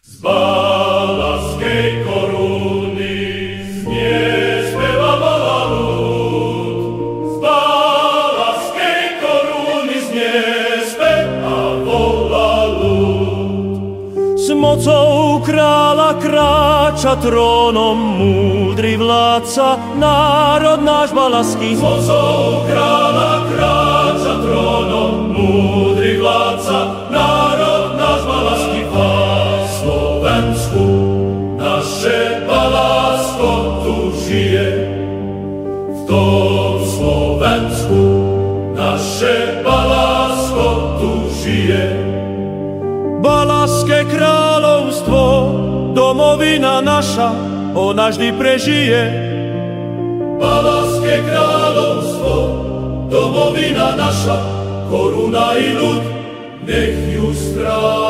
Z balaskej koruny znieśpiewa lud. Z balaskej koruny znieśpiewa lud. Z mocou kráľa kráča trónom múdry vládca, národ náš balaský. Z mocou kráľa kráča trónom múdry vládca, národ náš balaský. Slovensku naše balasko tu žije, v tom Slovensku naše balasko tu žije. Balaské kráľovstvo, domovina naša, ona vždy prežije. Balaské kráľovstvo, domovina naša, koruna i ľud, nech ju stráži.